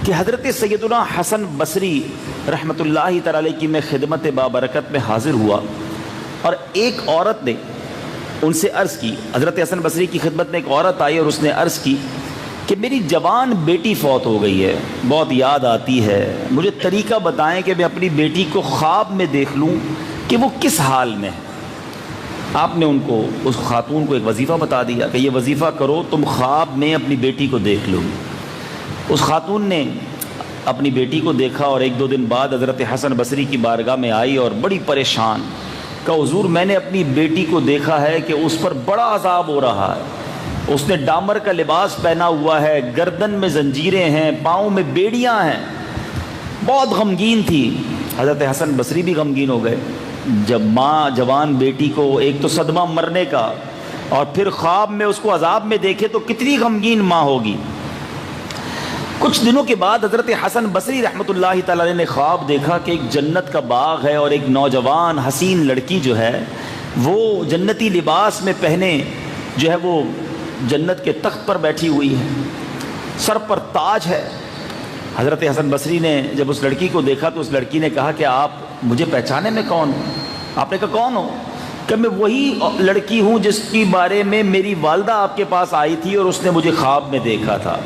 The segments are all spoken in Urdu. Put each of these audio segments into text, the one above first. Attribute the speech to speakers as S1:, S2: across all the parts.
S1: کہ حضرت سیدنا حسن بصری رحمۃ اللہ تعالی علیہ کی میں خدمت بابرکت میں حاضر ہوا، اور ایک عورت نے ان سے عرض کی، حضرت حسن بصری کی خدمت میں ایک عورت آئی اور اس نے عرض کی کہ میری جوان بیٹی فوت ہو گئی ہے، بہت یاد آتی ہے، مجھے طریقہ بتائیں کہ میں اپنی بیٹی کو خواب میں دیکھ لوں کہ وہ کس حال میں ہے۔ آپ نے ان کو، اس خاتون کو ایک وظیفہ بتا دیا کہ یہ وظیفہ کرو، تم خواب میں اپنی بیٹی کو دیکھ لو۔ اس خاتون نے اپنی بیٹی کو دیکھا اور ایک دو دن بعد حضرت حسن بصری کی بارگاہ میں آئی اور بڑی پریشان، کہا حضور میں نے اپنی بیٹی کو دیکھا ہے کہ اس پر بڑا عذاب ہو رہا ہے، اس نے ڈامر کا لباس پہنا ہوا ہے، گردن میں زنجیریں ہیں، پاؤں میں بیڑیاں ہیں، بہت غمگین تھی۔ حضرت حسن بصری بھی غمگین ہو گئے۔ جب ماں جوان بیٹی کو ایک تو صدمہ مرنے کا اور پھر خواب میں اس کو عذاب میں دیکھے تو کتنی غمگین ماں ہوگی۔ کچھ دنوں کے بعد حضرت حسن بصری رحمۃ اللہ تعالی علیہ نے خواب دیکھا کہ ایک جنت کا باغ ہے اور ایک نوجوان حسین لڑکی جو ہے وہ جنتی لباس میں پہنے جو ہے وہ جنت کے تخت پر بیٹھی ہوئی ہے، سر پر تاج ہے۔ حضرت حسن بصری نے جب اس لڑکی کو دیکھا تو اس لڑکی نے کہا کہ آپ مجھے پہچانے میں کون ہوں؟ آپ نے کہا کون ہو؟ کہ میں وہی لڑکی ہوں جس کے بارے میں میری والدہ آپ کے پاس آئی تھی اور اس نے مجھے خواب میں دیکھا تھا۔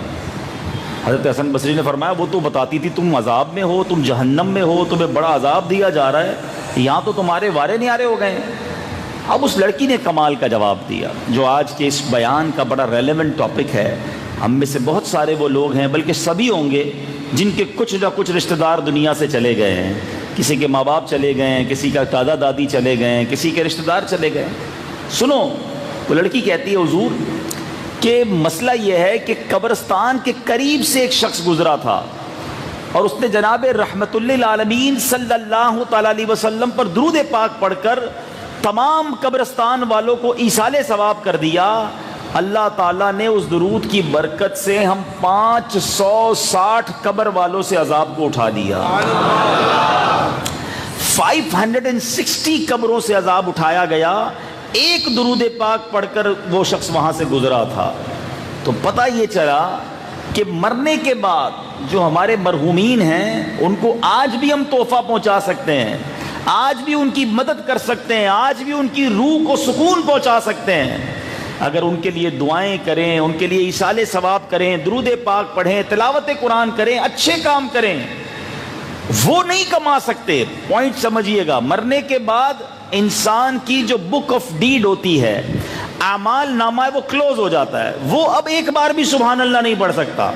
S1: حضرت حسن بصری نے فرمایا وہ تو بتاتی تھی تم عذاب میں ہو، تم جہنم میں ہو، تمہیں بڑا عذاب دیا جا رہا ہے، یہاں تو تمہارے وارے نیارے ہو گئے ہیں۔ اب اس لڑکی نے کمال کا جواب دیا جو آج کے اس بیان کا بڑا ریلیونٹ ٹاپک ہے۔ ہم میں سے بہت سارے وہ لوگ ہیں، بلکہ سبھی ہوں گے، جن کے کچھ نہ کچھ رشتہ دار دنیا سے چلے گئے ہیں، کسی کے ماں باپ چلے گئے ہیں، کسی کا دادا دادی چلے گئے ہیں، کسی کے رشتہ دار چلے گئے۔ سنو، وہ لڑکی کہتی ہے حضور کہ مسئلہ یہ ہے کہ قبرستان کے قریب سے ایک شخص گزرا تھا اور اس نے جناب رحمت للعالمین صلی اللہ تعالی علیہ وسلم پر درود پاک پڑھ کر تمام قبرستان والوں کو ایصال ثواب کر دیا۔ اللہ تعالیٰ نے اس درود کی برکت سے ہم 560 قبر والوں سے عذاب کو اٹھا دیا۔ 560 قبروں سے عذاب اٹھایا گیا، ایک درود پاک پڑھ کر وہ شخص وہاں سے گزرا تھا۔ تو پتہ یہ چلا کہ مرنے کے بعد جو ہمارے مرحومین ہیں ان کو آج بھی ہم تحفہ پہنچا سکتے ہیں، آج بھی ان کی مدد کر سکتے ہیں، آج بھی ان کی روح کو سکون پہنچا سکتے ہیں اگر ان کے لیے دعائیں کریں، ان کے لیے ایصال ثواب کریں، درود پاک پڑھیں، تلاوت قرآن کریں، اچھے کام کریں۔ وہ نہیں کما سکتے، پوائنٹ سمجھیے گا۔ مرنے کے بعد انسان کی جو بک آف ڈیڈ ہوتی ہے، اعمال نامہ ہے، وہ کلوز ہو جاتا ہے۔ وہ اب ایک بار بھی سبحان اللہ نہیں پڑھ سکتا،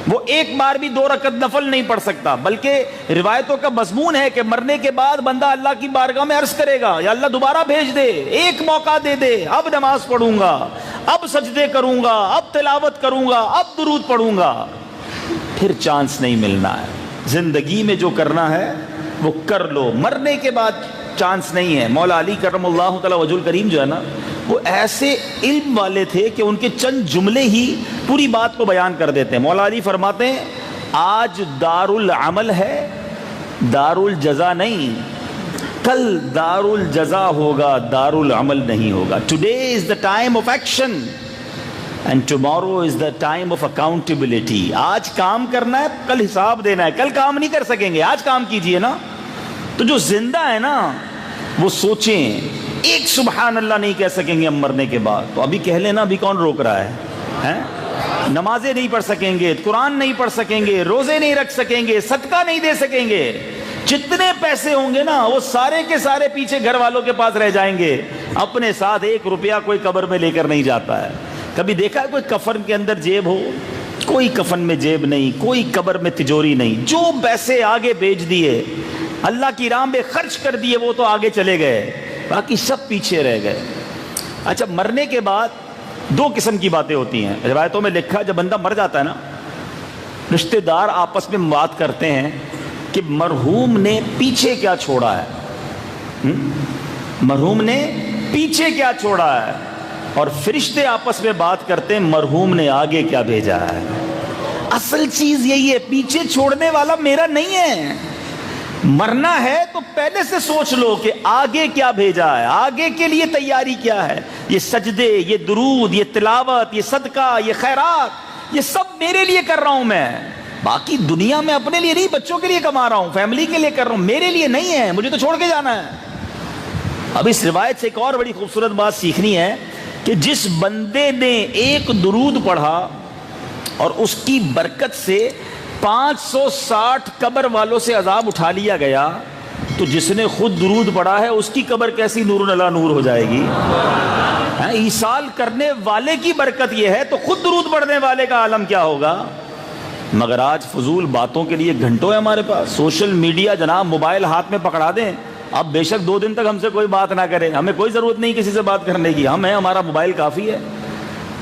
S1: وہ ایک بار بھی 2 رکعت نفل نہیں پڑھ سکتا، بلکہ روایتوں کا مضمون ہے کہ مرنے کے بعد بندہ اللہ کی بارگاہ میں عرض کرے گا یا اللہ دوبارہ بھیج دے، ایک موقع دے دے، اب نماز پڑھوں گا، اب سجدے کروں گا، اب تلاوت کروں گا، اب درود پڑھوں گا۔ پھر چانس نہیں ملنا ہے۔ زندگی میں جو کرنا ہے وہ کر لو، مرنے کے بعد چانس نہیں ہے۔ مولا علی کرم اللہ تعالی وجہ الکریم جو ہے نا، وہ ایسے علم والے تھے کہ ان کے چند جملے ہی پوری بات کو بیان کر دیتے ہیں۔ مولا علی فرماتے ہیں آج دار العمل ہے، دار الجزا نہیں، کل دار الجزا ہوگا، دار العمل نہیں ہوگا۔ Today is the time of action and tomorrow is the time of accountability. آج کام کرنا ہے، کل حساب دینا ہے، کل کام نہیں کر سکیں گے، آج کام کیجئے نا۔ تو جو زندہ ہے نا وہ سوچیں، ایک سبحان اللہ نہیں کہہ سکیں گے ہم مرنے کے بعد تو ابھی کہہ لینا، ابھی کون روک رہا ہے؟ نمازیں نہیں پڑھ سکیں گے، قرآن نہیں پڑھ سکیں گے، روزے نہیں رکھ سکیں گے، صدقہ نہیں دے سکیں گے، جتنے پیسے ہوں گے نا وہ سارے کے سارے پیچھے گھر والوں کے پاس رہ جائیں گے، اپنے ساتھ 1 روپیہ کوئی قبر میں لے کر نہیں جاتا ہے۔ کبھی دیکھا ہے کوئی کفن کے اندر جیب ہو؟ کوئی کفن میں جیب نہیں، کوئی قبر میں تجوری نہیں، جو پیسے آگے بھیج دیے، اللہ کی راہ میں خرچ کر دیے، وہ تو آگے چلے گئے، باقی سب پیچھے رہ گئے۔ اچھا، مرنے کے بعد 2 قسم کی باتیں ہوتی ہیں۔ روایتوں میں لکھا جب بندہ مر جاتا ہے نا، رشتہ دار آپس میں بات کرتے ہیں کہ مرحوم نے پیچھے کیا چھوڑا ہے، مرحوم نے پیچھے کیا چھوڑا ہے، اور فرشتے آپس میں بات کرتے ہیں مرحوم نے آگے کیا بھیجا ہے۔ اصل چیز یہی ہے، پیچھے چھوڑنے والا میرا نہیں ہے۔ مرنا ہے تو پہلے سے سوچ لو کہ آگے کیا بھیجا ہے، آگے کے لیے تیاری کیا ہے۔ یہ سجدے، یہ درود، یہ تلاوت، یہ صدقہ، یہ خیرات، یہ سب میرے لیے کر رہا ہوں میں۔ باقی دنیا میں اپنے لیے نہیں، بچوں کے لیے کما رہا ہوں، فیملی کے لیے کر رہا ہوں، میرے لیے نہیں ہے، مجھے تو چھوڑ کے جانا ہے۔ اب اس روایت سے ایک اور بڑی خوبصورت بات سیکھنی ہے کہ جس بندے نے ایک درود پڑھا اور اس کی برکت سے 560 قبر والوں سے عذاب اٹھا لیا گیا، تو جس نے خود درود پڑھا ہے اس کی قبر کیسی نور علی نور ہو جائے گی؟ ایصال کرنے والے کی برکت یہ ہے، تو خود درود پڑھنے والے کا عالم کیا ہوگا؟ مگر آج فضول باتوں کے لیے گھنٹوں ہے ہمارے پاس، سوشل میڈیا جناب، موبائل ہاتھ میں پکڑا دیں، اب بے شک 2 دن تک ہم سے کوئی بات نہ کرے، ہمیں کوئی ضرورت نہیں کسی سے بات کرنے کی، ہم ہیں، ہمارا موبائل کافی ہے،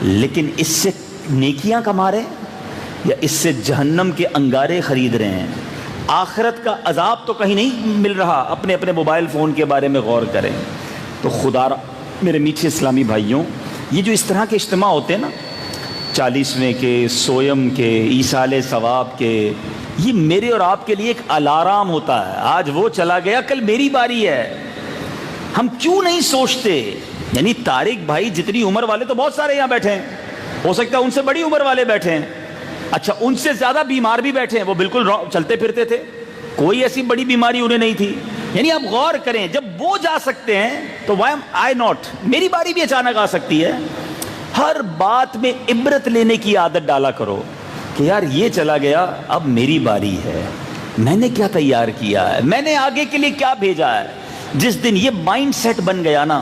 S1: لیکن اس سے نیکیاں کما رہے ہیں یا اس سے جہنم کے انگارے خرید رہے ہیں؟ آخرت کا عذاب تو کہیں نہیں مل رہا، اپنے اپنے موبائل فون کے بارے میں غور کریں۔ تو خدا میرے میٹھے اسلامی بھائیوں، یہ جو اس طرح کے اجتماع ہوتے ہیں نا، 40ویں کے، سویم کے، ایصال ثواب کے، یہ میرے اور آپ کے لیے ایک الارم ہوتا ہے، آج وہ چلا گیا کل میری باری ہے۔ ہم کیوں نہیں سوچتے؟ یعنی طارق بھائی جتنی عمر والے تو بہت سارے یہاں بیٹھے ہیں، ہو سکتا ہے ان سے بڑی عمر والے بیٹھے ہیں، اچھا ان سے زیادہ بیمار بھی بیٹھے ہیں، وہ بالکل چلتے پھرتے تھے، کوئی ایسی بڑی بیماری انہیں نہیں تھی۔ یعنی آپ غور کریں، جب وہ جا سکتے ہیں تو وائی ایم آئی ناٹ؟ میری باری بھی اچانک آ سکتی ہے۔ ہر بات میں عبرت لینے کی عادت ڈالا کرو کہ یار یہ چلا گیا، اب میری باری ہے، میں نے کیا تیار کیا ہے، میں نے آگے کے لیے کیا بھیجا ہے۔ جس دن یہ مائنڈ سیٹ بن گیا نا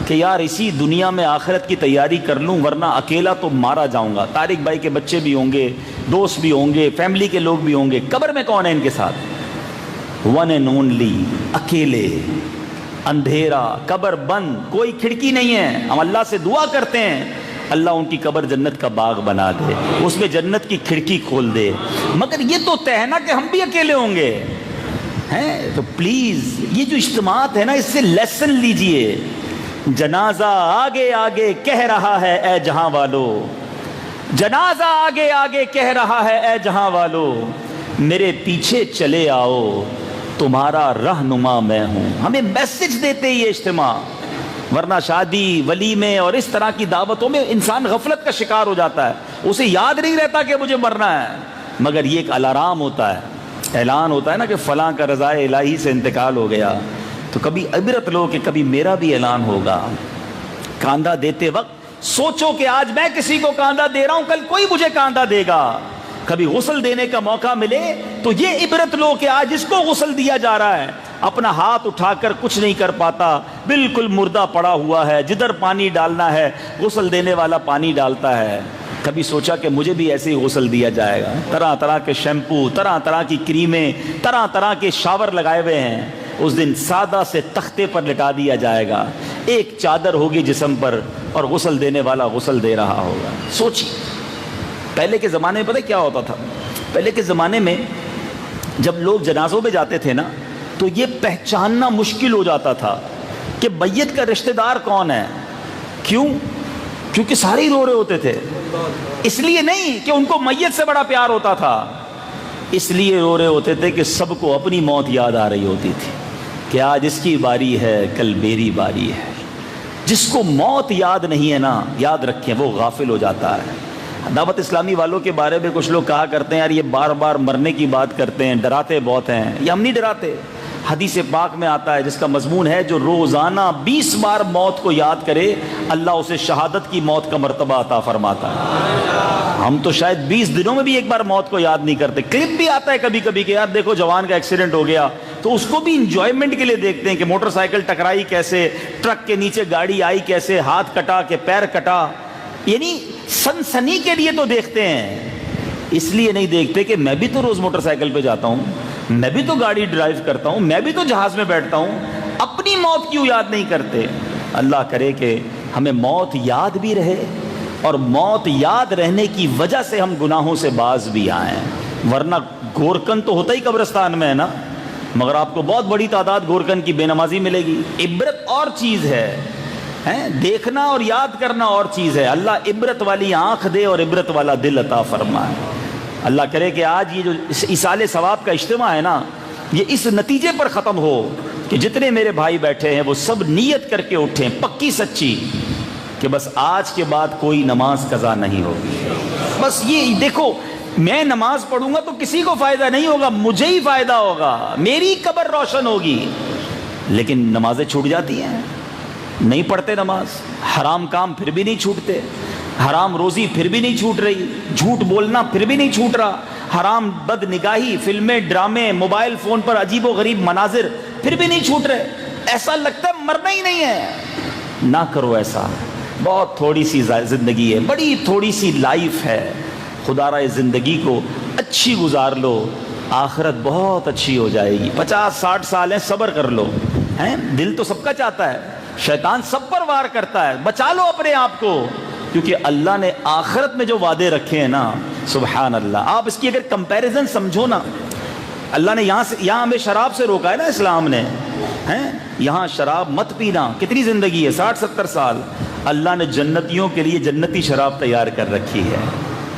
S1: کہ یار اسی دنیا میں آخرت کی تیاری کر لوں ورنہ اکیلا تو مارا جاؤں گا، طارق بھائی کے بچے بھی ہوں گے، دوست بھی ہوں گے، فیملی کے لوگ بھی ہوں گے، قبر میں کون ہے ان کے ساتھ؟ ون اینڈ اونلی، اکیلے، اندھیرا، قبر بند، کوئی کھڑکی نہیں ہے۔ ہم اللہ سے دعا کرتے ہیں اللہ ان کی قبر جنت کا باغ بنا دے، اس میں جنت کی کھڑکی کھول دے، مگر یہ تو طے ہے نا کہ ہم بھی اکیلے ہوں گے ہیں۔ تو پلیز یہ جو اجتماعات ہے نا، اس سے لیسن لیجئے۔ جنازہ آگے آگے کہہ رہا ہے اے جہاں والو، جنازہ آگے آگے کہہ رہا ہے اے جہاں والو، میرے پیچھے چلے آؤ تمہارا رہنما میں ہوں۔ ہمیں میسج دیتے یہ اجتماع، ورنہ شادی، ولیمے اور اس طرح کی دعوتوں میں انسان غفلت کا شکار ہو جاتا ہے، اسے یاد نہیں رہتا کہ مجھے مرنا ہے، مگر یہ ایک الارم ہوتا ہے، اعلان ہوتا ہے نا کہ فلاں کا رضائے الہی سے انتقال ہو گیا، تو کبھی عبرت لو کہ کبھی میرا بھی اعلان ہوگا۔ کاندھا دیتے وقت سوچو کہ آج میں کسی کو کاندھا دے رہا ہوں، کل کوئی مجھے کاندھا دے گا۔ کبھی غسل دینے کا موقع ملے تو یہ عبرت لو کہ آج جس کو غسل دیا جا رہا ہے اپنا ہاتھ اٹھا کر کچھ نہیں کر پاتا، بالکل مردہ پڑا ہوا ہے، جدھر پانی ڈالنا ہے غسل دینے والا پانی ڈالتا ہے۔ کبھی سوچا کہ مجھے بھی ایسے ہی غسل دیا جائے گا؟ طرح طرح کے شیمپو، طرح طرح کی کریمیں، طرح طرح کے شاور لگائے ہوئے ہیں۔ اس دن سادہ سے تختے پر لٹا دیا جائے گا، ایک چادر ہوگی جسم پر اور غسل دینے والا غسل دے رہا ہوگا۔ سوچیے پہلے کے زمانے میں پتہ کیا ہوتا تھا؟ پہلے کے زمانے میں جب لوگ جنازوں میں جاتے تھے نا تو یہ پہچاننا مشکل ہو جاتا تھا کہ میت کا رشتہ دار کون ہے۔ کیوں؟ کیونکہ سارے ہی رو رہے ہوتے تھے، اس لیے نہیں کہ ان کو میت سے بڑا پیار ہوتا تھا، اس لیے رو رہے ہوتے تھے کہ سب کو اپنی موت یاد آ رہی ہوتی تھی کہ آج اس کی باری ہے کل میری باری ہے۔ جس کو موت یاد نہیں ہے نا، یاد رکھیں وہ غافل ہو جاتا ہے۔ دعوت اسلامی والوں کے بارے میں کچھ لوگ کہا کرتے ہیں یار یہ بار بار مرنے کی بات کرتے ہیں، ڈراتے بہت ہیں۔ یہ ہم نہیں ڈراتے، حدیث پاک میں آتا ہے جس کا مضمون ہے جو روزانہ 20 بار موت کو یاد کرے اللہ اسے شہادت کی موت کا مرتبہ عطا فرماتا ہے۔ ہم تو شاید 20 دنوں میں بھی ایک بار موت کو یاد نہیں کرتے۔ کلپ بھی آتا ہے کبھی کبھی کہ یار دیکھو جوان کا ایکسیڈنٹ ہو گیا، تو اس کو بھی انجوائمنٹ کے لیے دیکھتے ہیں کہ موٹر سائیکل ٹکرائی کیسے، ٹرک کے نیچے گاڑی آئی کیسے، ہاتھ کٹا کہ پیر کٹا، یعنی سنسنی کے لیے تو دیکھتے ہیں، اس لیے نہیں دیکھتے کہ میں بھی تو روز موٹر سائیکل پہ جاتا ہوں، میں بھی تو گاڑی ڈرائیو کرتا ہوں، میں بھی تو جہاز میں بیٹھتا ہوں، اپنی موت کیوں یاد نہیں کرتے؟ اللہ کرے کہ ہمیں موت یاد بھی رہے اور موت یاد رہنے کی وجہ سے ہم گناہوں سے باز بھی آئیں، ورنہ گورکن تو ہوتا ہی قبرستان میں ہے نا، مگر آپ کو بہت بڑی تعداد گورکن کی بے نمازی ملے گی۔ عبرت اور چیز ہے، دیکھنا اور یاد کرنا اور چیز ہے۔ اللہ عبرت والی آنکھ دے اور عبرت والا دل عطا فرمائے۔ اللہ کرے کہ آج یہ جو ایصال ثواب کا اجتماع ہے نا، یہ اس نتیجے پر ختم ہو کہ جتنے میرے بھائی بیٹھے ہیں وہ سب نیت کر کے اٹھیں پکی سچی کہ بس آج کے بعد کوئی نماز قضا نہیں ہوگی۔ بس یہ دیکھو، میں نماز پڑھوں گا تو کسی کو فائدہ نہیں ہوگا، مجھے ہی فائدہ ہوگا، میری قبر روشن ہوگی۔ لیکن نمازیں چھوٹ جاتی ہیں، نہیں پڑھتے نماز، حرام کام پھر بھی نہیں چھوٹتے، حرام روزی پھر بھی نہیں چھوٹ رہی، جھوٹ بولنا پھر بھی نہیں چھوٹ رہا، حرام بد نگاہی، فلمیں، ڈرامے، موبائل فون پر عجیب و غریب مناظر پھر بھی نہیں چھوٹ رہے، ایسا لگتا ہے مرنا ہی نہیں ہے۔ نہ کرو ایسا، بہت تھوڑی سی زندگی ہے، بڑی تھوڑی سی لائف ہے، خدا را زندگی کو اچھی گزار لو، آخرت بہت اچھی ہو جائے گی۔ 50-60 سال ہیں، صبر کر لو، ہیں دل تو سب کا چاہتا ہے، شیطان سب پر وار کرتا ہے، بچا لو اپنے آپ کو، کیونکہ اللہ نے آخرت میں جو وعدے رکھے ہیں نا، سبحان اللہ۔ آپ اس کی اگر کمپیریزن سمجھو نا، اللہ نے یہاں ہمیں شراب سے روکا ہے نا اسلام نے، ہیں یہاں شراب مت پینا، کتنی زندگی ہے 60-70 سال، اللہ نے جنتیوں کے لیے جنتی شراب تیار کر رکھی ہے۔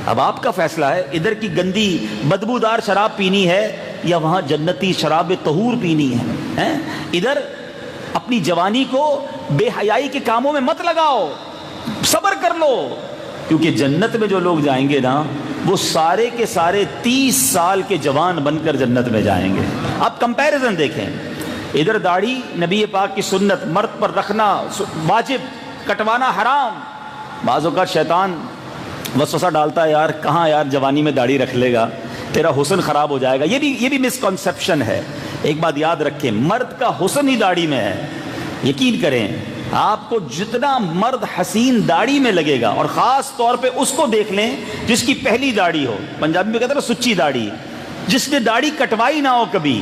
S1: اب آپ کا فیصلہ ہے ادھر کی گندی بدبودار شراب پینی ہے یا وہاں جنتی شراب طہور پینی ہے۔ ادھر اپنی جوانی کو بے حیائی کے کاموں میں مت لگاؤ، صبر کر لو، کیونکہ جنت میں جو لوگ جائیں گے نا وہ سارے کے سارے 30 سال کے جوان بن کر جنت میں جائیں گے۔ آپ کمپیریزن دیکھیں، ادھر داڑھی نبی پاک کی سنت، مرد پر رکھنا واجب، کٹوانا حرام۔ بعض اوقات شیطان وسوسہ ڈالتا ہے، یار کہاں یار جوانی میں داڑھی رکھ لے گا، تیرا حسن خراب ہو جائے گا۔ یہ بھی مسکنسیپشن ہے۔ ایک بات یاد رکھیں، مرد کا حسن ہی داڑھی میں ہے، یقین کریں، آپ کو جتنا مرد حسین داڑھی میں لگے گا، اور خاص طور پہ اس کو دیکھ لیں جس کی پہلی داڑھی ہو، پنجابی میں کہتے ہیں نا سچی داڑھی، جس نے داڑھی کٹوائی نہ ہو کبھی،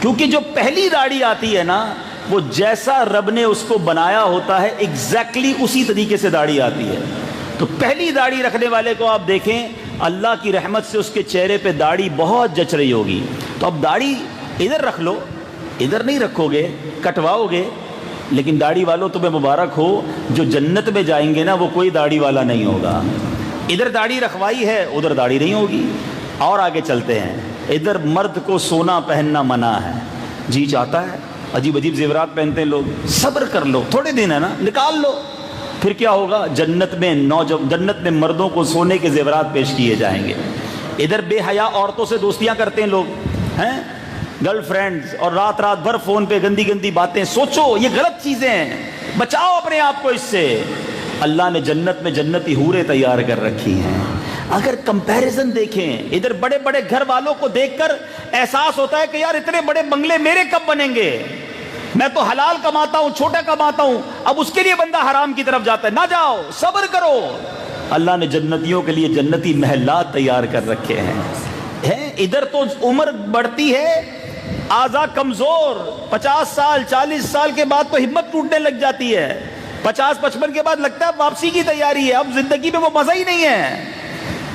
S1: کیونکہ جو پہلی داڑھی آتی ہے نا وہ جیسا رب نے اس کو بنایا ہوتا ہے ایگزیکٹلی اسی طریقے سے داڑھی آتی ہے۔ تو پہلی داڑھی رکھنے والے کو آپ دیکھیں، اللہ کی رحمت سے اس کے چہرے پہ داڑھی بہت جچ رہی ہوگی۔ تو اب داڑھی ادھر رکھ لو، ادھر نہیں رکھو گے، کٹواؤ گے، لیکن داڑھی والوں تمہیں مبارک ہو، جو جنت میں جائیں گے نا وہ کوئی داڑھی والا نہیں ہوگا۔ ادھر داڑھی رکھوائی ہے، ادھر داڑھی نہیں ہوگی۔ اور آگے چلتے ہیں، ادھر مرد کو سونا پہننا منع ہے، جی چاہتا ہے عجیب عجیب زیورات پہنتے ہیں لوگ، صبر کر لو، تھوڑے دن ہے نا، نکال لو، پھر کیا ہوگا، جنت میں مردوں کو سونے کے زیورات پیش کیے جائیں گے۔ ادھر بے حیا عورتوں سے دوستیاں کرتے ہیں لوگ، ہیں گرل فرینڈز، اور رات بھر فون پہ گندی گندی باتیں، سوچو یہ غلط چیزیں ہیں، بچاؤ اپنے آپ کو اس سے۔ اللہ نے جنت میں جنتی حوریں تیار کر رکھی ہیں۔ اگر کمپیریزن دیکھیں، ادھر بڑے بڑے گھر والوں کو دیکھ کر احساس ہوتا ہے کہ یار اتنے بڑے بنگلے میرے کب بنیں گے، میں تو حلال کماتا ہوں، چھوٹا کماتا ہوں، اب اس کے لیے بندہ حرام کی طرف جاتا ہے۔ نہ جاؤ، صبر کرو، اللہ نے جنتیوں کے لیے جنتی محلات تیار کر رکھے ہیں۔ ادھر تو عمر بڑھتی ہے، اعضاء کمزور، 50 سال 40 سال کے بعد تو ہمت ٹوٹنے لگ جاتی ہے، 50-55 کے بعد لگتا ہے واپسی کی تیاری ہے، اب زندگی میں وہ مزہ ہی نہیں ہے۔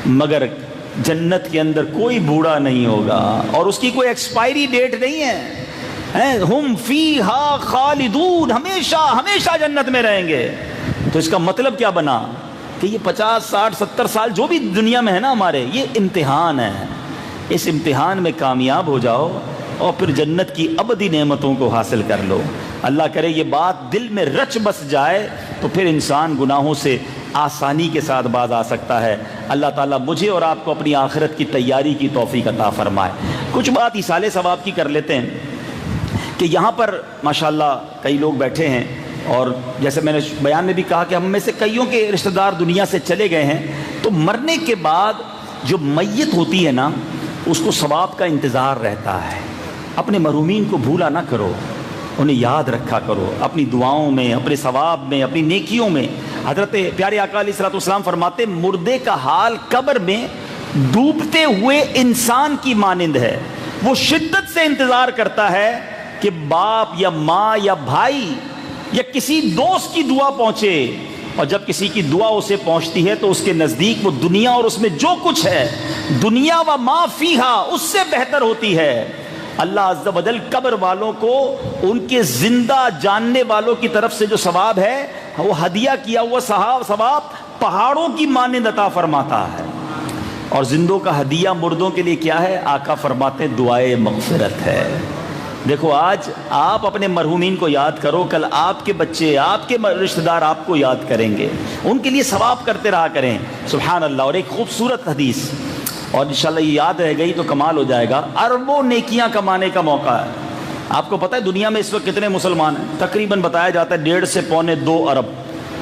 S1: مگر جنت کے اندر کوئی بوڑھا نہیں ہوگا، اور اس کی کوئی ایکسپائری ڈیٹ نہیں ہے، ہم فیہا خالدون، ہمیشہ ہمیشہ جنت میں رہیں گے۔ تو اس کا مطلب کیا بنا کہ یہ 50 60 70 سال جو بھی دنیا میں ہے نا ہمارے، یہ امتحان ہے، اس امتحان میں کامیاب ہو جاؤ اور پھر جنت کی ابدی نعمتوں کو حاصل کر لو۔ اللہ کرے یہ بات دل میں رچ بس جائے تو پھر انسان گناہوں سے آسانی کے ساتھ باز آ سکتا ہے۔ اللہ تعالیٰ مجھے اور آپ کو اپنی آخرت کی تیاری کی توفیق عطا فرمائے۔ کچھ بات ایصال ثواب کی کر لیتے ہیں کہ یہاں پر ماشاءاللہ کئی لوگ بیٹھے ہیں، اور جیسے میں نے بیان میں بھی کہا کہ ہم میں سے کئیوں کے رشتہ دار دنیا سے چلے گئے ہیں، تو مرنے کے بعد جو میت ہوتی ہے نا اس کو ثواب کا انتظار رہتا ہے۔ اپنے مرحومین کو بھولا نہ کرو، انہیں یاد رکھا کرو، اپنی دعاؤں میں، اپنے ثواب میں، اپنی نیکیوں میں۔ حضرت پیارے آقا علیہ الصلوۃ والسلام فرماتے مردے کا حال قبر میں ڈوبتے ہوئے انسان کی مانند ہے، وہ شدت سے انتظار کرتا ہے کہ باپ یا ماں یا بھائی یا کسی دوست کی دعا پہنچے، اور جب کسی کی دعا اسے پہنچتی ہے تو اس کے نزدیک وہ دنیا اور اس میں جو کچھ ہے، دنیا و ما فیہا، اس سے بہتر ہوتی ہے۔ اللہ عز و جل قبر والوں کو ان کے زندہ جاننے والوں کی طرف سے جو ثواب ہے وہ ہدیہ کیا ہوا ثواب پہاڑوں کی مانند عطا فرماتا ہے۔ اور زندوں کا ہدیہ مردوں کے لیے کیا ہے؟ آقا فرماتے ہیں دعائے مغفرت ہے۔ دیکھو آج آپ اپنے مرحومین کو یاد کرو، کل آپ کے بچے، آپ کے رشتہ دار آپ کو یاد کریں گے، ان کے لیے ثواب کرتے رہا کریں۔ سبحان اللہ۔ اور ایک خوبصورت حدیث اور انشاءاللہ یہ یاد رہ گئی تو کمال ہو جائے گا، اربوں نیکیاں کمانے کا موقع ہے۔ آپ کو پتہ ہے دنیا میں اس وقت کتنے مسلمان ہیں؟ تقریباً بتایا جاتا ہے 1.5 سے 1.25 ارب،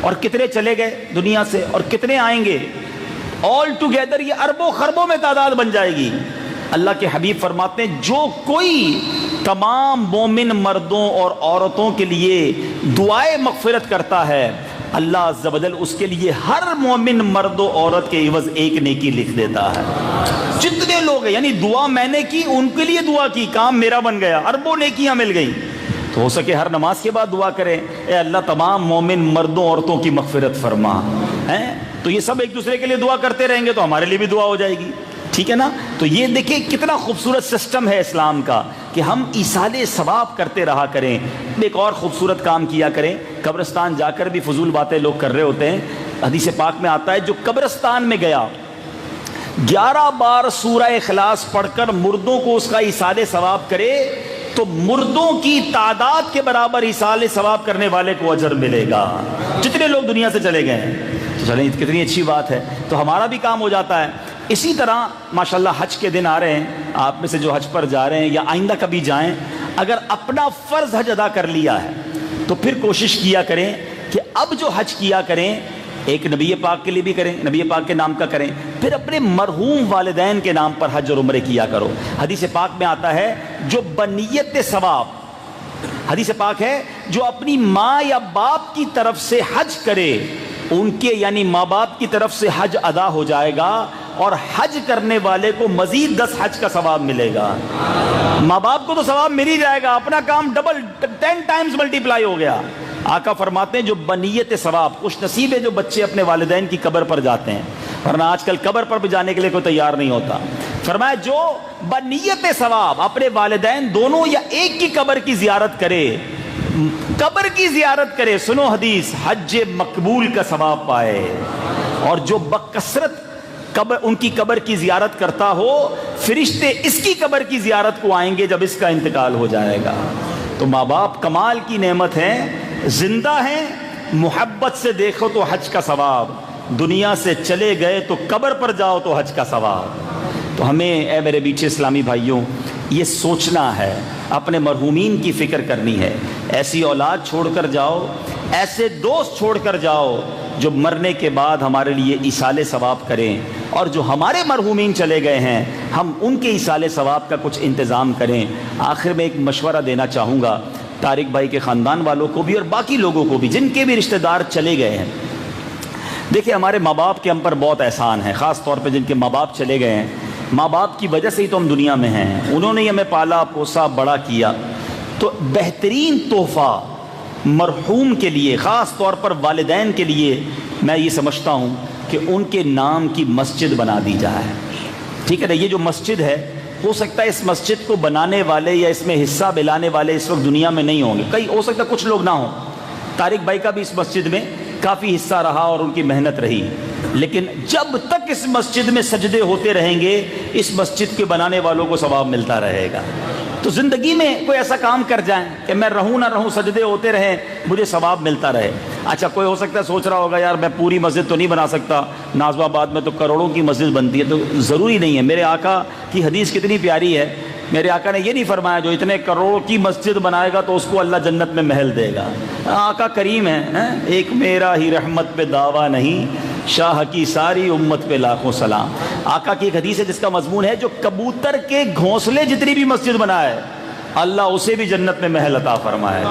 S1: اور کتنے چلے گئے دنیا سے اور کتنے آئیں گے، آل ٹوگیدر یہ اربوں خربوں میں تعداد بن جائے گی۔ اللہ کے حبیب فرماتے ہیں جو کوئی تمام مومن مردوں اور عورتوں کے لیے دعائے مغفرت کرتا ہے، اللہ عز و جل اس کے لیے ہر مومن مرد و عورت کے عوض ایک نیکی لکھ دیتا ہے۔ جتنے لوگ ہیں، یعنی دعا میں نے کی، ان کے لیے دعا کی، کام میرا بن گیا، اربوں نیکیاں مل گئیں۔ تو ہو سکے ہر نماز کے بعد دعا کریں، اے اللہ تمام مومن مردوں عورتوں کی مغفرت فرما، ہیں تو یہ سب ایک دوسرے کے لیے دعا کرتے رہیں گے تو ہمارے لیے بھی دعا ہو جائے گی، ٹھیک ہے نا؟ تو یہ دیکھیں کتنا خوبصورت سسٹم ہے اسلام کا کہ ہم ایصال ثواب کرتے رہا کریں۔ ایک اور خوبصورت کام کیا کریں، قبرستان جا کر بھی فضول باتیں لوگ کر رہے ہوتے ہیں، حدیث پاک میں آتا ہے جو قبرستان میں گیا 11 بار سورہ اخلاص پڑھ کر مردوں کو اس کا ایصال ثواب کرے تو مردوں کی تعداد کے برابر ایصال ثواب کرنے والے کو اجر ملے گا، جتنے لوگ دنیا سے چلے گئے ہیں۔ تو چلیں کتنی اچھی بات ہے، تو ہمارا بھی کام ہو جاتا ہے۔ اسی طرح ماشاءاللہ حج کے دن آ رہے ہیں، آپ میں سے جو حج پر جا رہے ہیں یا آئندہ کبھی جائیں، اگر اپنا فرض حج ادا کر لیا ہے تو پھر کوشش کیا کریں کہ اب جو حج کیا کریں ایک نبی پاک کے لیے بھی کریں، نبی پاک کے نام کا کریں، پھر اپنے مرحوم والدین کے نام پر حج اور عمرے کیا کرو۔ حدیث پاک میں آتا ہے جو بنیت ثواب، حدیث پاک ہے جو اپنی ماں یا باپ کی طرف سے حج کرے ان کے یعنی ماں باپ کی طرف سے حج ادا ہو جائے گا، اور حج کرنے والے کو مزید 10 حج کا ثواب ملے گا۔ ماں باپ کو تو ثواب مل ہی جائے گا، اپنا کام ڈبل 10 ٹائمز ملٹیپلائی ہو گیا۔ آقا فرماتے ہیں جو بنیت ثواب، خوش نصیب ہے جو بچے اپنے والدین کی قبر پر جاتے ہیں، ورنہ آج کل قبر پر بھی جانے کے لیے کوئی تیار نہیں ہوتا۔ فرمایا جو بنیت ثواب اپنے والدین دونوں یا ایک کی قبر کی زیارت کرے، قبر کی زیارت کرے، سنو حدیث، حج مقبول کا ثواب پائے۔ اور جو بکثرت قبر ان کی قبر کی زیارت کرتا ہو، فرشتے اس کی قبر کی زیارت کو آئیں گے جب اس کا انتقال ہو جائے گا۔ تو ماں باپ کمال کی نعمت ہیں، زندہ ہیں، محبت سے دیکھو تو حج کا ثواب، دنیا سے چلے گئے تو قبر پر جاؤ تو حج کا ثواب۔ تو ہمیں اے میرے بیچے اسلامی بھائیوں یہ سوچنا ہے، اپنے مرحومین کی فکر کرنی ہے، ایسی اولاد چھوڑ کر جاؤ، ایسے دوست چھوڑ کر جاؤ جو مرنے کے بعد ہمارے لیے ایصال ثواب کریں، اور جو ہمارے مرحومین چلے گئے ہیں ہم ان کے ایصال ثواب کا کچھ انتظام کریں۔ آخر میں ایک مشورہ دینا چاہوں گا طارق بھائی کے خاندان والوں کو بھی اور باقی لوگوں کو بھی جن کے بھی رشتہ دار چلے گئے ہیں۔ دیکھیں ہمارے ماں باپ کے ہم پر بہت احسان ہے، خاص طور پہ جن کے ماں باپ چلے گئے ہیں، ماں باپ کی وجہ سے ہی تو ہم دنیا میں ہیں، انہوں نے ہمیں پالا پوسا بڑا کیا۔ تو بہترین تحفہ مرحوم کے لیے، خاص طور پر والدین کے لیے، میں یہ سمجھتا ہوں کہ ان کے نام کی مسجد بنا دی جائے، ٹھیک ہے نا؟ یہ جو مسجد ہے ہو سکتا ہے اس مسجد کو بنانے والے یا اس میں حصہ ملانے والے اس وقت دنیا میں نہیں ہوں گے، کئی ہو سکتا ہے کچھ لوگ نہ ہوں، طارق بھائی کا بھی اس مسجد میں کافی حصہ رہا اور ان کی محنت رہی، لیکن جب تک اس مسجد میں سجدے ہوتے رہیں گے اس مسجد کے بنانے والوں کو ثواب ملتا رہے گا۔ تو زندگی میں کوئی ایسا کام کر جائیں کہ میں رہوں نہ رہوں سجدے ہوتے رہیں، مجھے ثواب ملتا رہے۔ اچھا کوئی ہو سکتا ہے سوچ رہا ہوگا یار میں پوری مسجد تو نہیں بنا سکتا، نازم آباد میں تو کروڑوں کی مسجد بنتی ہے، تو ضروری نہیں ہے۔ میرے آقا کی حدیث کتنی پیاری ہے، میرے آقا نے یہ نہیں فرمایا جو اتنے کروڑوں کی مسجد بنائے گا تو اس کو اللہ جنت میں محل دے گا۔ آقا کریم ہے، ایک میرا ہی رحمت پہ دعویٰ نہیں، شاہ کی ساری امت پہ لاکھوں سلام۔ آقا کی ایک حدیث ہے جس کا مضمون ہے جو کبوتر کے گھونسلے جتنی بھی مسجد بنائے اللہ اسے بھی جنت میں محل عطا فرمائے۔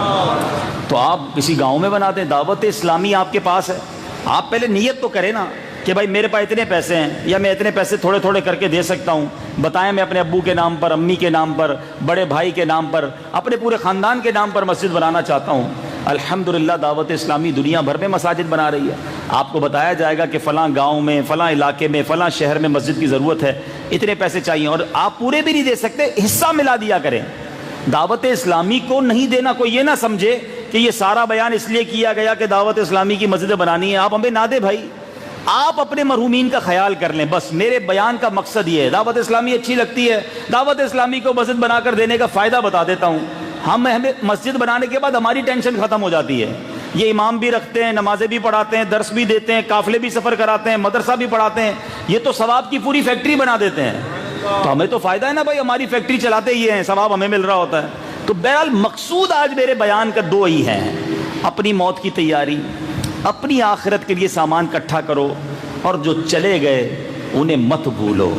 S1: تو آپ کسی گاؤں میں بنا دیں، دعوت اسلامی آپ کے پاس ہے، آپ پہلے نیت تو کریں نا کہ بھائی میرے پاس اتنے پیسے ہیں یا میں اتنے پیسے تھوڑے تھوڑے کر کے دے سکتا ہوں، بتائیں میں اپنے ابو کے نام پر، امی کے نام پر، بڑے بھائی کے نام پر، اپنے پورے خاندان کے نام پر مسجد بنانا چاہتا ہوں۔ الحمدللہ دعوت اسلامی دنیا بھر میں مساجد بنا رہی ہے، آپ کو بتایا جائے گا کہ فلاں گاؤں میں، فلاں علاقے میں، فلاں شہر میں مسجد کی ضرورت ہے، اتنے پیسے چاہیے، اور آپ پورے بھی نہیں دے سکتے، حصہ ملا دیا کریں۔ دعوت اسلامی کو نہیں دینا، کوئی یہ نہ سمجھے کہ یہ سارا بیان اس لیے کیا گیا کہ دعوت اسلامی کی مسجدیں بنانی ہے، آپ ہمیں نہ دے بھائی، آپ اپنے مرحومین کا خیال کر لیں، بس میرے بیان کا مقصد یہ ہے۔ دعوت اسلامی اچھی لگتی ہے، دعوت اسلامی کو مسجد بنا کر دینے کا فائدہ بتا دیتا ہوں۔ ہمیں مسجد بنانے کے بعد ہماری ٹینشن ختم ہو جاتی ہے، یہ امام بھی رکھتے ہیں، نمازیں بھی پڑھاتے ہیں، درس بھی دیتے ہیں، قافلے بھی سفر کراتے ہیں، مدرسہ بھی پڑھاتے ہیں، یہ تو ثواب کی پوری فیکٹری بنا دیتے ہیں. تو ہمیں تو فائدہ ہے نا بھائی، ہماری فیکٹری چلاتے ہی ہیں، ثواب ہمیں مل رہا ہوتا ہے. تو بہرحال مقصود آج میرے بیان کا دو ہی ہیں: اپنی موت کی تیاری، اپنی آخرت کے لیے سامان اکٹھا کرو، اور جو چلے گئے انہیں مت بھولو.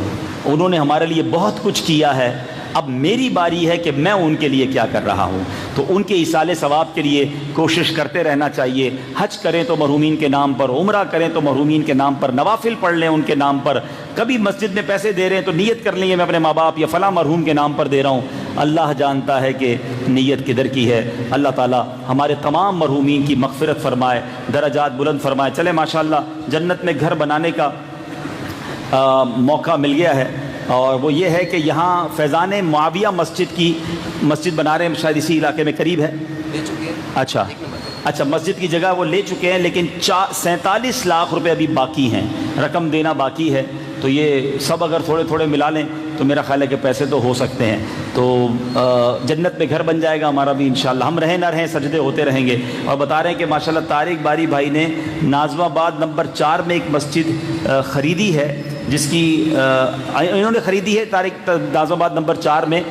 S1: انہوں نے ہمارے لیے بہت کچھ کیا ہے، اب میری باری ہے کہ میں ان کے لیے کیا کر رہا ہوں. تو ان کے ایصال ثواب کے لیے کوشش کرتے رہنا چاہیے. حج کریں تو مرحومین کے نام پر، عمرہ کریں تو مرحومین کے نام پر، نوافل پڑھ لیں ان کے نام پر. کبھی مسجد میں پیسے دے رہے ہیں تو نیت کر لیں میں اپنے ماں باپ یا فلاں مرحوم کے نام پر دے رہا ہوں. اللہ جانتا ہے کہ نیت کدھر کی ہے. اللہ تعالیٰ ہمارے تمام مرحومین کی مغفرت فرمائے، درجات بلند فرمائے. چلے ماشاءاللہ جنت میں گھر بنانے کا موقع مل گیا ہے، اور وہ یہ ہے کہ یہاں فیضان معاویہ مسجد بنا رہے ہیں، شاید اسی علاقے میں قریب ہے. اچھا مسجد کی جگہ وہ لے چکے ہیں، لیکن 47 لاکھ روپے ابھی باقی ہیں، رقم دینا باقی ہے. تو یہ سب اگر تھوڑے تھوڑے ملا لیں تو میرا خیال ہے کہ پیسے تو ہو سکتے ہیں. تو جنت میں گھر بن جائے گا ہمارا بھی انشاءاللہ. ہم رہیں نہ رہیں سجدے ہوتے رہیں گے. اور بتا رہے ہیں کہ ماشاءاللہ طارق باری بھائی نے ناظم آباد نمبر 4 میں ایک مسجد خریدی ہے، جس کی انہوں نے خریدی ہے طارق ناظم آباد نمبر 4 میں،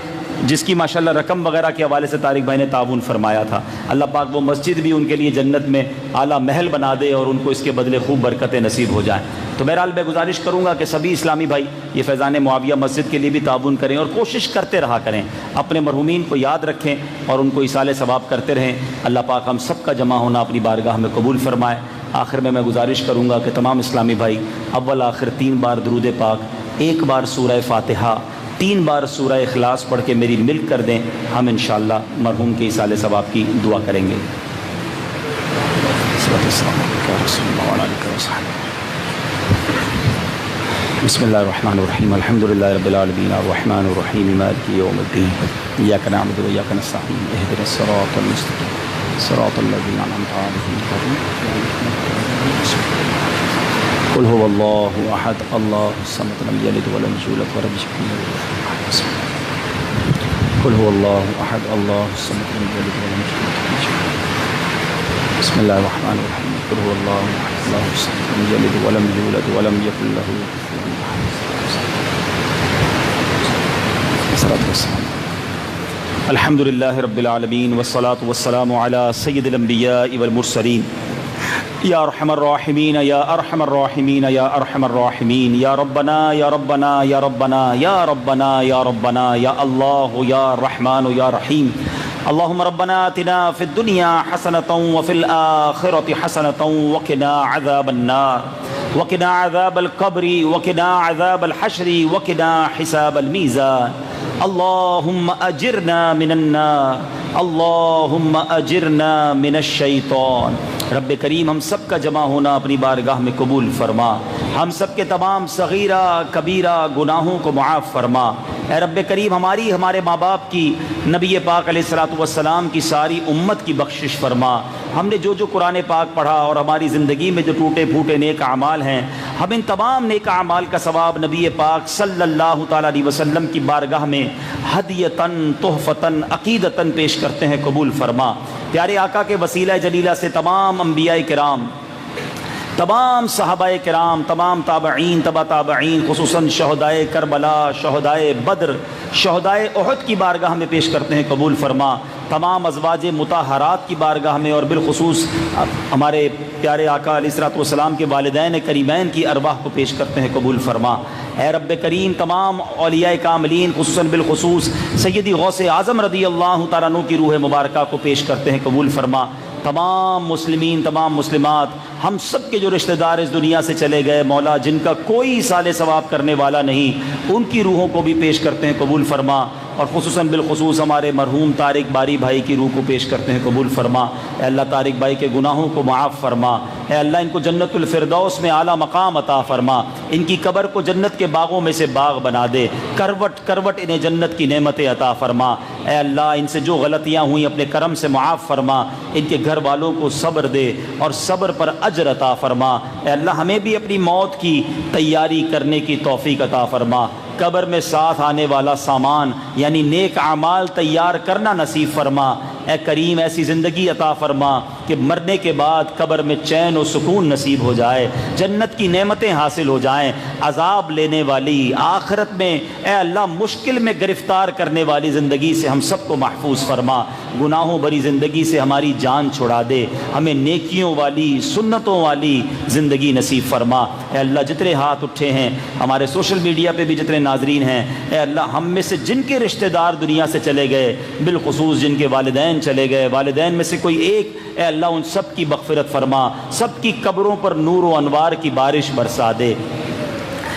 S1: جس کی ماشاءاللہ رقم وغیرہ کے حوالے سے طارق بھائی نے تعاون فرمایا تھا. اللہ پاک وہ مسجد بھی ان کے لیے جنت میں اعلیٰ محل بنا دے اور ان کو اس کے بدلے خوب برکتیں نصیب ہو جائیں. تو بہرحال میں گزارش کروں گا کہ سبھی اسلامی بھائی یہ فیضان معاویہ مسجد کے لیے بھی تعاون کریں اور کوشش کرتے رہا کریں، اپنے مرحومین کو یاد رکھیں اور ان کو ایصال ثواب کرتے رہیں. اللہ پاک ہم سب کا جمع ہونا اپنی بارگاہ میں قبول فرمائے. آخر میں گزارش کروں گا کہ تمام اسلامی بھائی اول آخر 3 بار درود پاک، 1 بار سورہ فاتحہ، 3 بار سورہ اخلاص پڑھ کے میری ملک کر دیں. ہم انشاءاللہ مرحوم کے ایصال ثواب کی دعا کریں گے. بسم اللہ الرحمن الرحیم. الحمدللہ رب العالمین الرحمن الرحیم مالک یوم الدین. ایاک نعبد و ایاک نستعین اهدنا الصراط المستقیم صراط الذین انعمت علیہم غیر قل هو اللہ احد اللہ الصمد لم یلد ولم یولد ولم یکن له کفوا احد. قل هو اللہ احد اللہ الصمد لم یلد ولم یولد ولم یکن له. بسم اللہ الرحمن الرحیم. قل هو اللہ احد اللہ الصمد لم یلد ولم یولد ولم یکن له کفوا احد. الحمد للہ رب العالمین والصلاة والسلام علی سید الانبیاء والمرسلین. یا ارحم الراحمین یا ارحم الراحمین یا ارحم الراحمین. یا ربنا یا ربنا یا ربنا یا ربنا یا ربنا یا اللہ یا رحمان یا رحیم. اللہم ربنا آتنا فی الدنیا حسنة وفی الآخرة حسنة وقنا عذاب النار وقنا عذاب القبر وقنا عذاب الحشر وقنا حساب المیزان. اللہم اجرنا من النار اللہم اجرنا من الشیطان. رب کریم ہم سب کا جمع ہونا اپنی بارگاہ میں قبول فرما. ہم سب کے تمام صغیرہ کبیرہ گناہوں کو معاف فرما. اے رب کریم ہمارے ماں باپ کی، نبی پاک علیہ الصلوۃ والسلام کی ساری امت کی بخشش فرما. ہم نے جو قرآن پاک پڑھا اور ہماری زندگی میں جو ٹوٹے پھوٹے نیک اعمال ہیں، ہم ان تمام نیک اعمال کا ثواب نبی پاک صلی اللہ تعالیٰ علیہ وسلم کی بارگاہ میں ہدیتاً تحفتاً عقیدتاً پیش کرتے ہیں، قبول فرما. پیارے آقا کے وسیلہ جلیلہ سے تمام انبیاء کرام، تمام صحابہ کرام، تمام تابعین، تبع تابعین، خصوصاً شہدائے کربلا، شہدائے بدر، شہدائے احد کی بارگاہ میں پیش کرتے ہیں، قبول فرما. تمام ازواج مطہرات کی بارگاہ میں اور بالخصوص ہمارے پیارے آقا علیہ الصلوۃ والسلام کے والدین کریمین کی ارواح کو پیش کرتے ہیں، قبول فرما. اے رب کریم تمام اولیاء کاملین خصوصاً بالخصوص سیدی غوث اعظم رضی اللہ تعالیٰ عنہ کی روح مبارکہ کو پیش کرتے ہیں، قبول فرما. تمام مسلمین، تمام مسلمات، ہم سب کے جو رشتہ دار اس دنیا سے چلے گئے مولا، جن کا کوئی ایصال ثواب کرنے والا نہیں، ان کی روحوں کو بھی پیش کرتے ہیں، قبول فرما. اور خصوصاً بالخصوص ہمارے مرحوم طارق باری بھائی کی روح کو پیش کرتے ہیں، قبول فرما. اے اللہ طارق بھائی کے گناہوں کو معاف فرما. اے اللہ ان کو جنت الفردوس میں اعلیٰ مقام عطا فرما. ان کی قبر کو جنت کے باغوں میں سے باغ بنا دے. کروٹ کروٹ انہیں جنت کی نعمتیں عطا فرما. اے اللہ ان سے جو غلطیاں ہوئیں اپنے کرم سے معاف فرما. ان کے گھر والوں کو صبر دے اور صبر پر اجر عطا فرما. اے اللہ ہمیں بھی اپنی موت کی تیاری کرنے کی توفیق عطا فرما. قبر میں ساتھ آنے والا سامان یعنی نیک اعمال تیار کرنا نصیب فرما. اے کریم ایسی زندگی عطا فرما کہ مرنے کے بعد قبر میں چین و سکون نصیب ہو جائے، جنت کی نعمتیں حاصل ہو جائیں، عذاب لینے والی آخرت میں اے اللہ مشکل میں گرفتار کرنے والی زندگی سے ہم سب کو محفوظ فرما، گناہوں بھری زندگی سے ہماری جان چھڑا دے، ہمیں نیکیوں والی سنتوں والی زندگی نصیب فرما۔ اے اللہ جتنے ہاتھ اٹھے ہیں ہمارے سوشل میڈیا پہ بھی جتنے ناظرین ہیں، اے اللہ ہم میں سے جن کے رشتہ دار دنیا سے چلے گئے، بالخصوص جن کے والدین چلے گئے، والدین میں سے کوئی ایک، اے اللہ ان سب کی مغفرت فرما، سب کی قبروں پر نور و انوار کی بارش برسا دے۔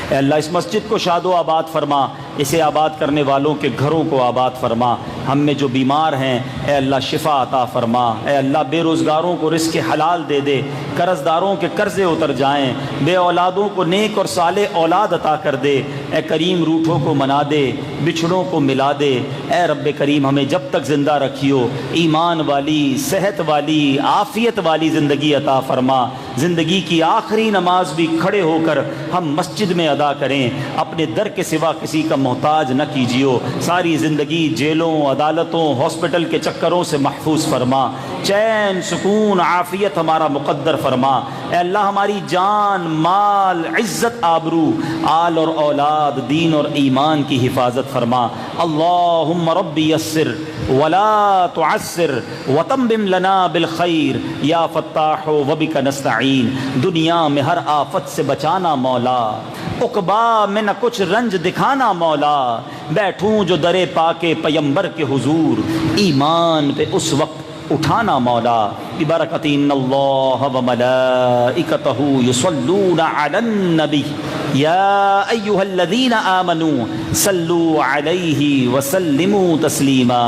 S1: اے اللہ اس مسجد کو شاد و آباد فرما، اسے آباد کرنے والوں کے گھروں کو آباد فرما، ہم میں جو بیمار ہیں اے اللہ شفا عطا فرما، اے اللہ بے روزگاروں کو رزق حلال دے دے، قرض داروں کے قرضے اتر جائیں، بے اولادوں کو نیک اور صالح اولاد عطا کر دے، اے کریم روٹھوں کو منا دے، بچھڑوں کو ملا دے، اے رب کریم ہمیں جب تک زندہ رکھیو ایمان والی، صحت والی، عافیت والی زندگی عطا فرما، زندگی کی آخری نماز بھی کھڑے ہو کر ہم مسجد میں ادا کریں، اپنے در کے سوا کسی کا محتاج نہ کیجیو، ساری زندگی جیلوں، عدالتوں، ہاسپٹل کے چکروں سے محفوظ فرما، چین، سکون، عافیت ہمارا مقدر فرما، اے اللہ ہماری جان، مال، عزت، آبرو، آل اور اولاد، دین اور ایمان کی حفاظت فرما۔ اللہم ربی یسر ولا تعسر وتمم لنا بالخیر یا فتاح وبک نستعین، دنیا میں ہر آفت سے بچانا مولا، عقبا میں نہ کچھ رنج دکھانا مولا، بیٹھوں جو در پاک پیمبر کے حضور، ایمان پہ اس وقت اٹھانا مولا، ببرکت ان اللہ وملائکتہ یصلون علی النبی یا ایہا الذین آمنوا صلوا علیہ وسلموا تسلیما،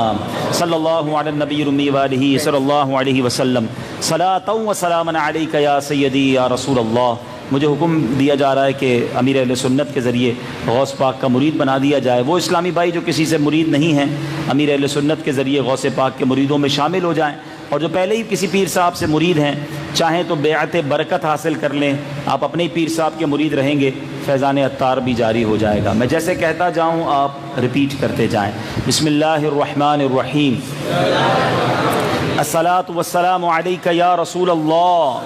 S1: صلی اللہ علی النبی الأمی وآلہ صلی اللہ علیہ وسلم، صلاۃ و سلاما علیک یا سیدی یا رسول اللہ۔ مجھے حکم دیا جا رہا ہے کہ امیر اہل سنت کے ذریعے غوث پاک کا مرید بنا دیا جائے، وہ اسلامی بھائی جو کسی سے مرید نہیں ہیں امیر اہل سنت کے ذریعے غوث پاک کے مریدوں میں شامل ہو جائیں، اور جو پہلے ہی کسی پیر صاحب سے مرید ہیں چاہیں تو بیعت برکت حاصل کر لیں، آپ اپنے ہی پیر صاحب کے مرید رہیں گے، فیضان عطار بھی جاری ہو جائے گا۔ میں جیسے کہتا جاؤں آپ ریپیٹ کرتے جائیں۔ بسم اللہ الرحمن الرحیم، الصلاۃ والسلام علیک یا رسول اللہ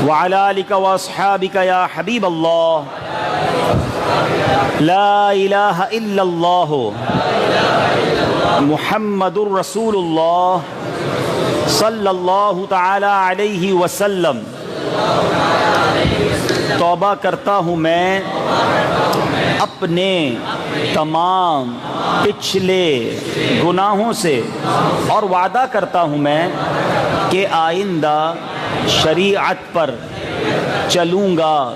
S1: وعلی آلک واصحابک یا حبیب اللہ، لا الہ الا اللہ محمد الرسول اللہ صلی اللہ تعالی علیہ وسلم۔ توبہ کرتا ہوں میں اپنے تمام پچھلے گناہوں سے، اور وعدہ کرتا ہوں میں کہ آئندہ شریعت پر چلوں گا،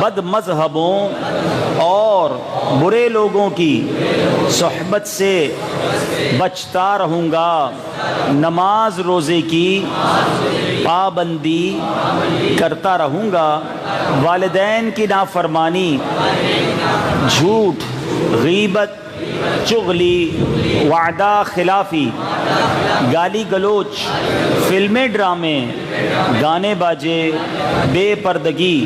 S1: بد مذہبوں اور برے لوگوں کی صحبت سے بچتا رہوں گا، نماز روزے کی پابندی کرتا رہوں گا، والدین کی نافرمانی، جھوٹ، غیبت، چغلی، وعدہ خلافی، گالی گلوچ، فلمیں، ڈرامے، گانے باجے، بے پردگی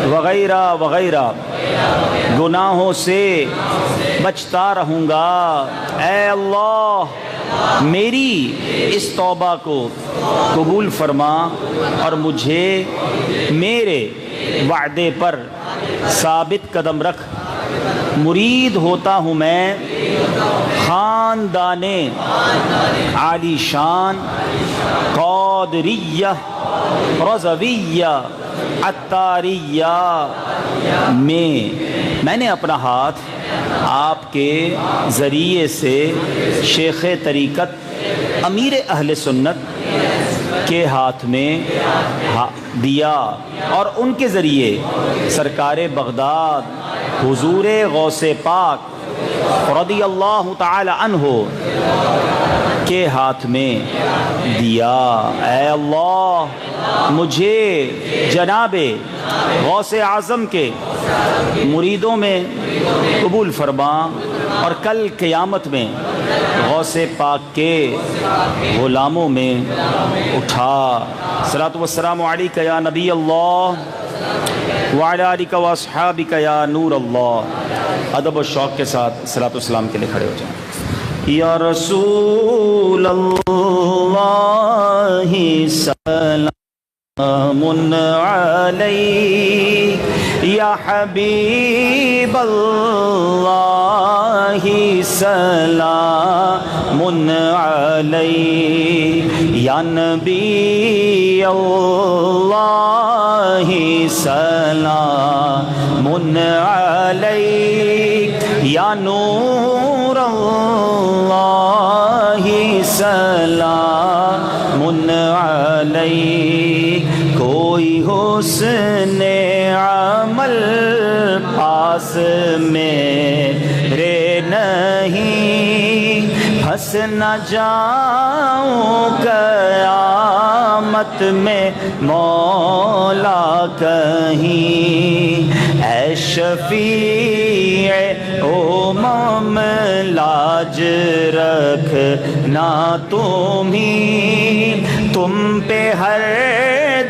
S1: وغیرہ وغیرہ گناہوں سے بچتا رہوں گا۔ اے اللہ میری اس توبہ کو قبول فرما اور مجھے میرے وعدے پر ثابت قدم رکھ۔ مرید ہوتا ہوں میں خاندان عالی شان قادریہ رضویہ عطاریہ میں نے اپنا ہاتھ آپ کے ذریعے سے شیخ طریقت امیر اہل سنت کے ہاتھ میں دیا، اور ان کے ذریعے سرکار بغداد حضور غوث پاک رضی اللہ تعالی عنہ کے ہاتھ میں دیا۔ اے اللہ مجھے جناب غوث اعظم کے مریدوں میں قبول فرما، اور کل قیامت میں غوث پاک کے غلاموں میں اٹھا۔ صلاۃ والسلام علیک یا نبی اللہ وعلی آلک واصحابک یا نور اللہ۔ ادب و شوق کے ساتھ صلاۃ والسلام کے لیے کھڑے ہو جائیں۔ یا رسول اللہ سلام علیک یا حبیب اللہ سلام علیک یا نبی اللہ سلام علیک یا نور اللہ سلام علیک کوئی حسن عمل پاس میرے نہیں پھنس نہ جاؤں قیامت میں مولا کہیں اے شفیع امم لاج رکھنا تم پہ ہر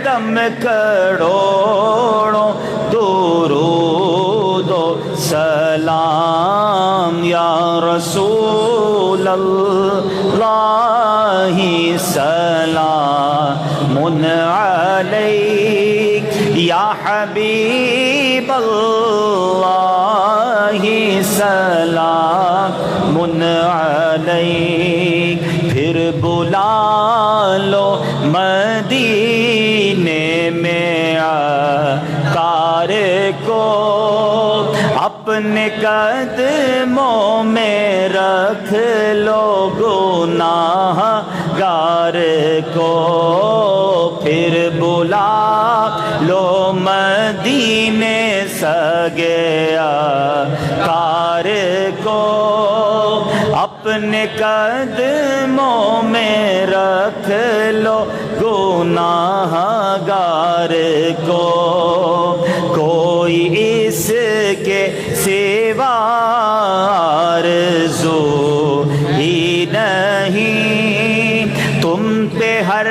S1: دم کروڑوں درود و سلام یا رسول اللہ سلام علیک یا حبیب اللہ سلام علیک پھر بلا لو مدینے میں آقا کو اپنے قدموں میں رکھ لو گناہ گار کو پھر بلا لو مدینے سگے آقا کو اپنے قدموں میں رکھ لو گناہ گار کو کوئی اس کے سوا آرزو ہی نہیں تم پہ ہر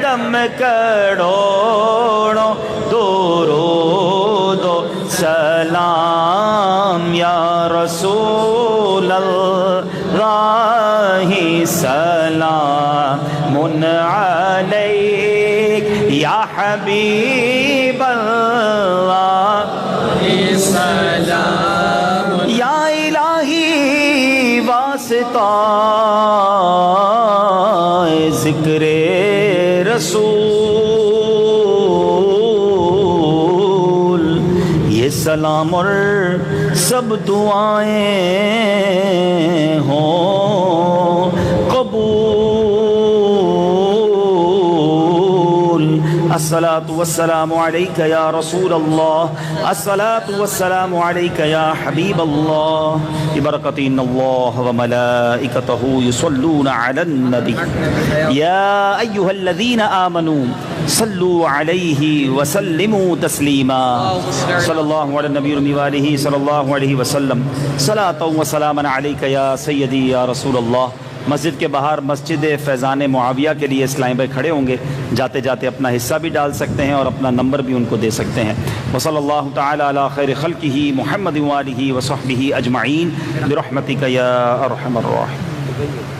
S1: دم کروڑوں درود و سلام یا رسول اللہ سلام علیک یا حبیب اللہ سلام یا الہی واسطہ ذکر رسول یہ سلام اور سب دعائیں ہوں قبول الصلاة والسلام عليك يا رسول الله الصلاة والسلام عليك يا حبيب الله ببركة إن الله وملائكته يصلون على النبي يا أيها الذين آمنوا صلوا عليه وسلموا تسليما صلى الله على النبي وآله صلى الله عليه وسلم صلاة وسلاما عليك يا سيدي يا رسول الله مسجد کے باہر مسجد فیضان معاویہ کے لیے اسلام بھائی کھڑے ہوں گے جاتے جاتے اپنا حصہ بھی ڈال سکتے ہیں اور اپنا نمبر بھی ان کو دے سکتے ہیں وصلی اللہ تعالی علی خیر خلقہ محمد وآلہ وصحبہ اجمعین برحمتک یا ارحم الراحمین